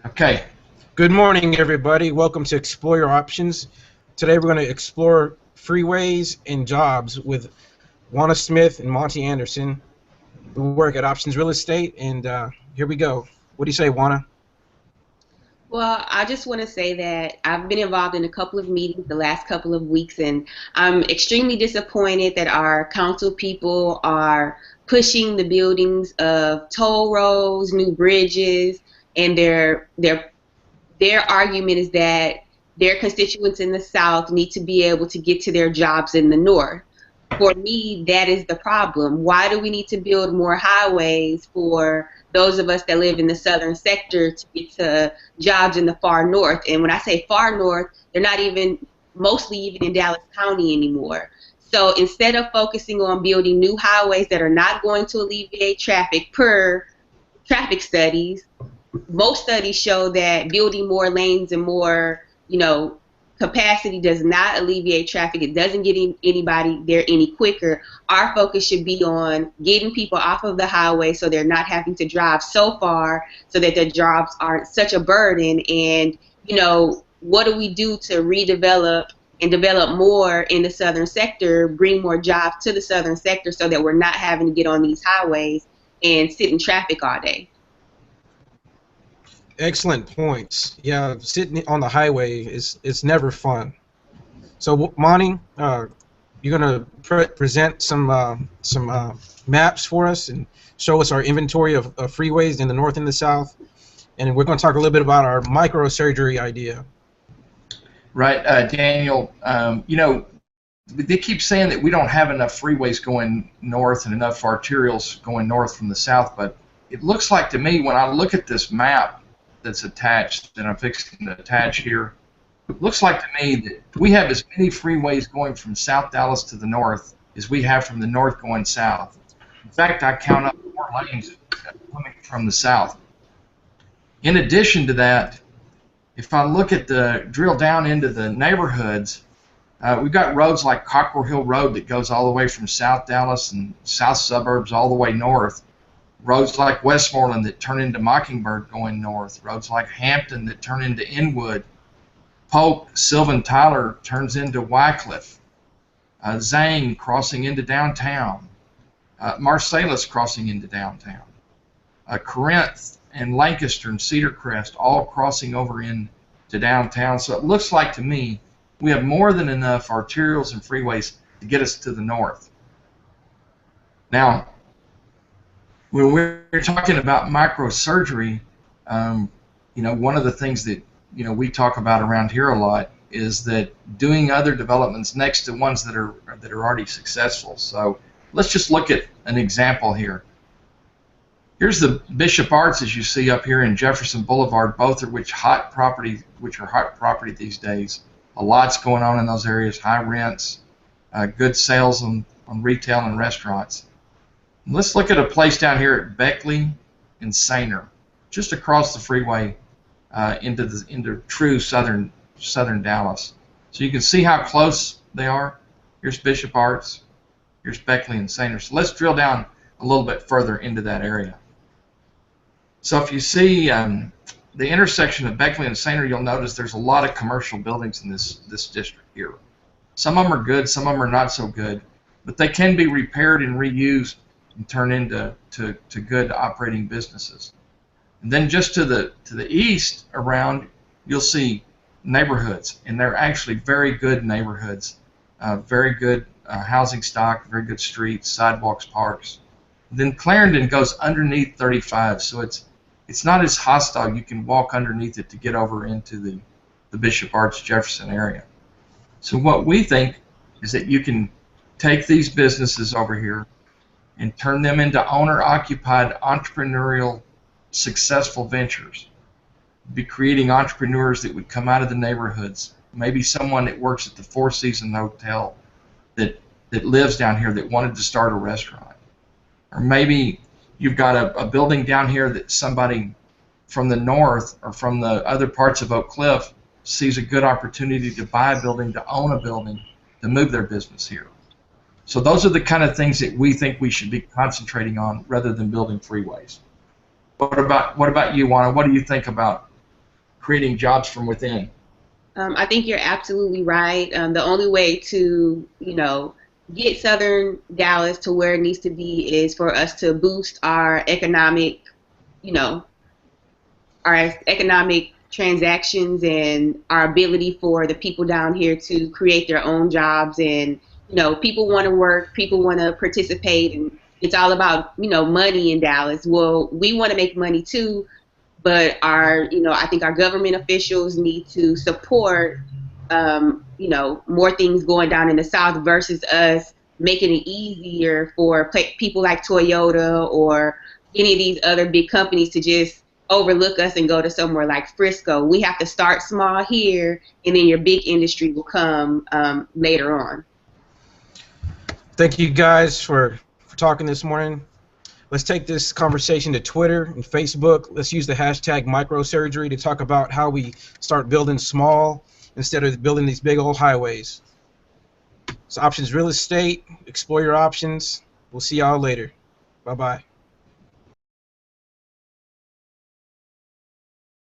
Okay. Good morning, everybody. Welcome to Explore Your Options. Today we're going to explore freeways and jobs with Juana Smith and Monty Anderson, who work at Options Real Estate. And here we go. What do you say, Juana? Well, I just want to say that I've been involved in a couple of meetings the last couple of weeks, and I'm extremely disappointed that our council people are pushing the buildings of toll roads, new bridges, and their argument is that their constituents in the South need to be able to get to their jobs in the North. For me, that is the problem. Why do we need to build more highways for those of us that live in the southern sector to get to jobs in the far north? And when I say far north, they're not even mostly even in Dallas County anymore. So instead of focusing on building new highways that are not going to alleviate traffic per traffic studies, most studies show that building more lanes and more, capacity does not alleviate traffic. It doesn't get anybody there any quicker. Our focus should be on getting people off of the highway so they're not having to drive so far so that their jobs aren't such a burden. And, what do we do to redevelop and develop more in the southern sector, bring more jobs to the southern sector so that we're not having to get on these highways and sit in traffic all day? Excellent points. Yeah, sitting on the highway is never fun. So, Monty, you're going to present some maps for us and show us our inventory of freeways in the north and the south. And we're going to talk a little bit about our microsurgery idea. Right, Daniel. They keep saying that we don't have enough freeways going north and enough arterials going north from the south, but it looks like to me when I look at this map that's attached, that I'm fixing to attach here, it looks like to me that we have as many freeways going from South Dallas to the north as we have from the north going south. In fact, I count up 4 lanes coming from the south. In addition to that, if I look at drill down into the neighborhoods, we've got roads like Cockrell Hill Road that goes all the way from South Dallas and south suburbs all the way north. Roads like Westmoreland that turn into Mockingbird going north. Roads like Hampton that turn into Inwood. Polk, Sylvan Tyler turns into Wycliffe. Zane crossing into downtown. Marsalis crossing into downtown. Corinth and Lancaster and Cedar Crest all crossing over into downtown. So it looks like to me we have more than enough arterials and freeways to get us to the north. Now, when we're talking about microsurgery, one of the things that we talk about around here a lot is that doing other developments next to ones that are already successful. So let's just look at an example here. Here's the Bishop Arts, as you see up here in Jefferson Boulevard, both of which are hot property these days. A lot's going on in those areas, high rents, good sales on retail and restaurants. Let's look at a place down here at Beckley and Sainer, just across the freeway into true southern Dallas. So you can see how close they are. Here's Bishop Arts, here's Beckley and Sainer. So let's drill down a little bit further into that area. So if you see the intersection of Beckley and Sainer, you'll notice there's a lot of commercial buildings in this district here. Some of them are good, some of them are not so good, but they can be repaired and reused and turn into good operating businesses. And then just to the east around, you'll see neighborhoods, and they're actually very good neighborhoods, very good housing stock, very good streets, sidewalks, parks. Then Clarendon goes underneath 35, so it's not as hostile. You can walk underneath it to get over into the Bishop Arts Jefferson area. So what we think is that you can take these businesses over here and turn them into owner-occupied, entrepreneurial, successful ventures. Be creating entrepreneurs that would come out of the neighborhoods. Maybe someone that works at the Four Seasons Hotel that lives down here that wanted to start a restaurant. Or maybe you've got a building down here that somebody from the north or from the other parts of Oak Cliff sees a good opportunity to buy a building, to own a building, to move their business here. So those are the kind of things that we think we should be concentrating on rather than building freeways. What about you, Juana? What do you think about creating jobs from within. I think you're absolutely right. The only way to, get Southern Dallas to where it needs to be is for us to boost our economic, our economic transactions and our ability for the people down here to create their own jobs. And, people want to work, people want to participate, and it's all about, money in Dallas. Well, we want to make money too, but I think our government officials need to support, more things going down in the South versus us making it easier for people like Toyota or any of these other big companies to just overlook us and go to somewhere like Frisco. We have to start small here, and then your big industry will come later on. Thank you guys for talking this morning. Let's take this conversation to Twitter and Facebook. Let's use the hashtag microsurgery to talk about how we start building small instead of building these big old highways. So Options Real Estate, explore your options. We'll see y'all later. Bye-bye.